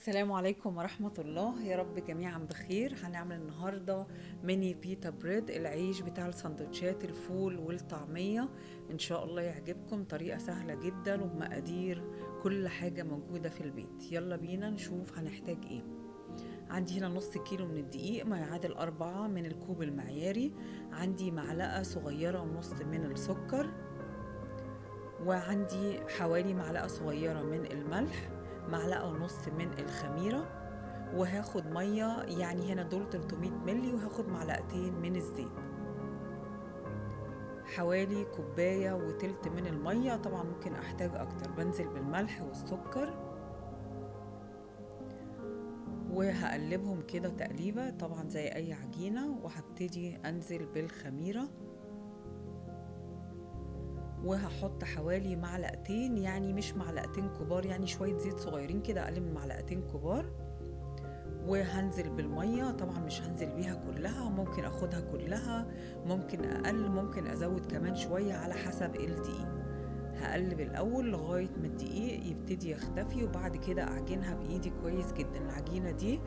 السلام عليكم ورحمة الله، يا رب جميعا بخير. هنعمل النهاردة ميني بيتا بريد، العيش بتاع السندوتشات الفول والطعمية. ان شاء الله يعجبكم. طريقة سهلة جدا وبمقادير كل حاجة موجودة في البيت. يلا بينا نشوف هنحتاج ايه. عندي هنا نص كيلو من الدقيق ما يعادل 4 من الكوب المعياري. عندي معلقة صغيرة ونص من السكر، وعندي حوالي معلقة صغيرة من الملح، معلقة ونص من الخميرة، وهاخد مية يعني هنا دول 300 ملي، وهاخد معلقتين من الزيت، حوالي كوباية وتلت من المية. طبعا ممكن احتاج اكتر. بنزل بالملح والسكر وهقلبهم كده تقليبة طبعا زي اي عجينة، وهبتدي انزل بالخميرة وهحط حوالي معلقتين، يعني مش معلقتين كبار، يعني شوية زيت صغيرين كده اقل من معلقتين كبار. وهنزل بالمية، طبعا مش هنزل بيها كلها، ممكن اخدها كلها، ممكن اقل، ممكن ازود كمان شوية على حسب الدقيق. هقلب الاول لغاية ما الدقيق يبتدي يختفي، وبعد كده اعجنها بايدي كويس جدا. العجينة دي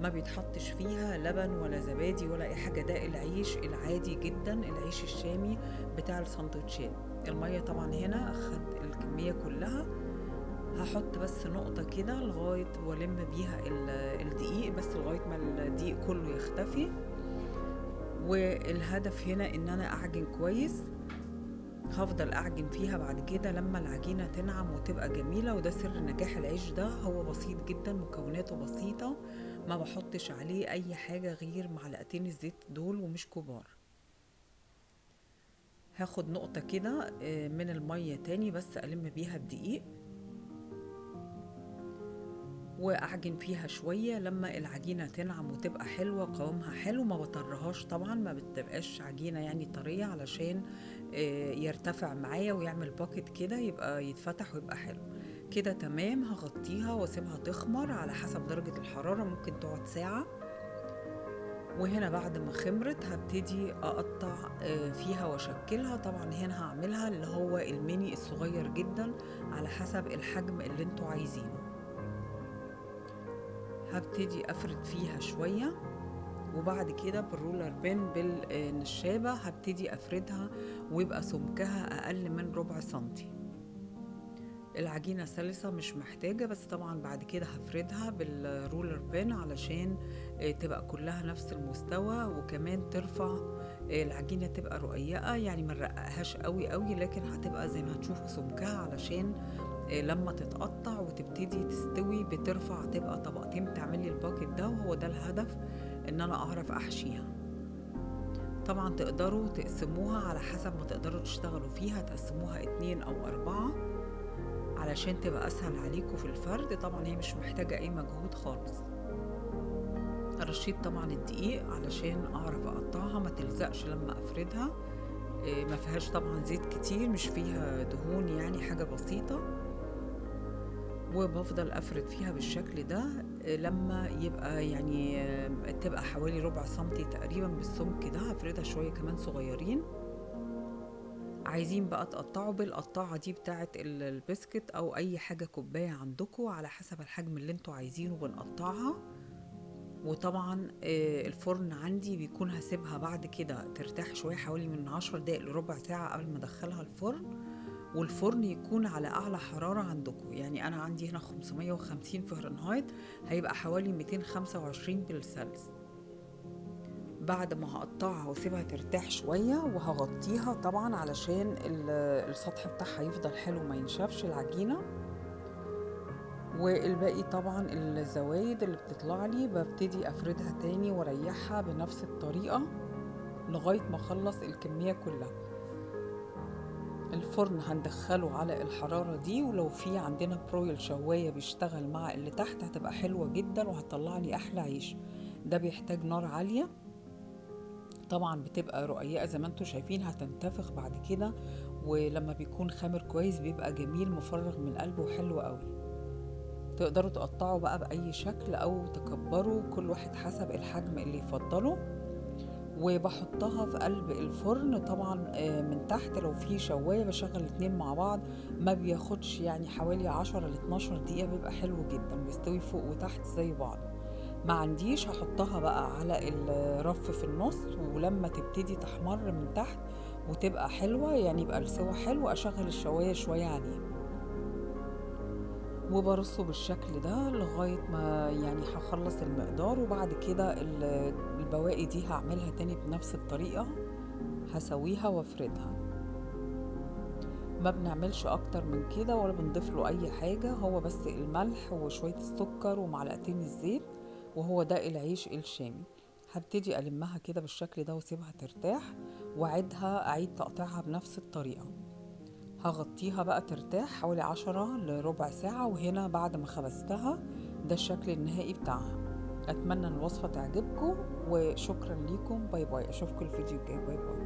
ما بيتحطش فيها لبن ولا زبادي ولا اي حاجة، ده العيش العادي جدا، العيش الشامي بتاع السندوتشات. المية طبعا هنا خد الكمية كلها. هحط بس نقطة كده لغاية والم بيها الدقيق، بس لغاية ما الدقيق كله يختفي. والهدف هنا ان انا اعجن كويس. هفضل اعجن فيها بعد كده لما العجينة تنعم وتبقى جميلة، وده سر نجاح العيش ده. هو بسيط جدا، مكوناته بسيطة، ما بحطش عليه اي حاجة غير معلقتين الزيت دول ومش كبار. هاخد نقطة كده من المية تاني بس ألم بيها الدقيق، واعجن فيها شوية لما العجينة تنعم وتبقى حلوة قوامها حلو. ما بطرهاش طبعا، ما بتبقاش عجينة يعني طرية، علشان يرتفع معايا ويعمل باكت كده، يبقى يتفتح ويبقى حلو كده. تمام. هغطيها واسيبها تخمر على حسب درجة الحرارة، ممكن تقعد ساعة. وهنا بعد ما خمرت هبتدي اقطع فيها واشكلها. طبعا هنا هعملها اللي هو الميني الصغير جدا على حسب الحجم اللي انتوا عايزينه. هبتدي افرد فيها شوية، وبعد كده بالرولر بين بالنشابة هبتدي افردها، ويبقى سمكها اقل من ربع سنتي. العجينة سلسة مش محتاجة، بس طبعا بعد كده هفردها بالرولر بين علشان تبقى كلها نفس المستوى، وكمان ترفع العجينة تبقى رقيقة، يعني ما نرققهاش قوي قوي، لكن هتبقى زي ما هتشوفوا سمكها، علشان لما تتقطع وتبتدي تستوي بترفع، تبقى طبقتين، تعملي الباكت ده، وهو ده الهدف، ان انا اعرف احشيها. طبعا تقدروا تقسموها على حسب ما تقدروا تشتغلوا فيها، تقسموها 2 أو 4 علشان تبقى اسهل عليكم في الفرد. طبعا هي مش محتاجة اي مجهود خالص. رشيت طبعا الدقيق علشان اعرف اقطعها ما تلزقش لما افردها. ما فيهاش طبعا زيت كتير، مش فيها دهون، يعني حاجة بسيطة. وبفضل افرد فيها بالشكل ده لما يبقى يعني تبقى حوالي ربع سنتي تقريبا بالسمك ده. هفردها شوية كمان صغيرين. عايزين بقى تقطعوا بالقطاعة دي بتاعت البسكت او اي حاجة كوباية عندكم، على حسب الحجم اللي انتوا عايزينه بنقطعها. وطبعا الفرن عندي بيكون هسيبها بعد كده ترتاح شوية، حوالي من 10 دقايق لربع ساعة قبل ما ادخلها الفرن. والفرن يكون على اعلى حرارة عندكم، يعني انا عندي هنا 550 فهرنهايت، هيبقى حوالي 225 بالسلس. بعد ما هقطعها واسيبها ترتاح شوية، وهغطيها طبعا علشان السطح بتاعها يفضل حلو ما ينشفش العجينة. والباقي طبعا الزوايد اللي بتطلع لي ببتدي افردها تاني واريحها بنفس الطريقة لغاية ما اخلص الكمية كلها. الفرن هندخله على الحرارة دي، ولو في عندنا برويل شواية بيشتغل مع اللي تحت هتبقى حلوة جدا وهتطلع لي احلى عيش. ده بيحتاج نار عالية، طبعا بتبقى رقيقة زي ما انتوا شايفين، هتنتفخ بعد كده. ولما بيكون خامر كويس بيبقى جميل مفرغ من قلبه وحلو قوي. تقدروا تقطعوا بقى بأي شكل أو تكبروا، كل واحد حسب الحجم اللي يفضله. وبحطها في قلب الفرن طبعا. من تحت لو في شواية بشغل الاتنين مع بعض، ما بياخدش يعني حوالي 10 ل 12 دقيقة، بيبقى حلو جدا، بيستوي فوق وتحت زي بعض. ما عنديش هحطها بقى على الرف في النص، ولما تبتدي تحمر من تحت وتبقى حلوة يعني يبقى السوا حلو، اشغل الشواية شوية عليه وبرصه بالشكل ده لغاية ما يعني هخلص المقدار. وبعد كده البواقي دي هعملها تاني بنفس الطريقة، هسويها وافردها. ما بنعملش اكتر من كده ولا بنضيف له اي حاجة، هو بس الملح وشوية السكر ومعلقتين الزيت، وهو ده العيش الشامي. هبتدي ألمها كده بالشكل ده واسيبها ترتاح، أعيد تقطيعها بنفس الطريقة. هغطيها بقى ترتاح حوالي 10 لربع ساعة، وهنا بعد ما خبزتها ده الشكل النهائي بتاعها. أتمنى الوصفة تعجبكم، وشكرا ليكم. باي باي، أشوفكم الفيديو الجاي. باي باي.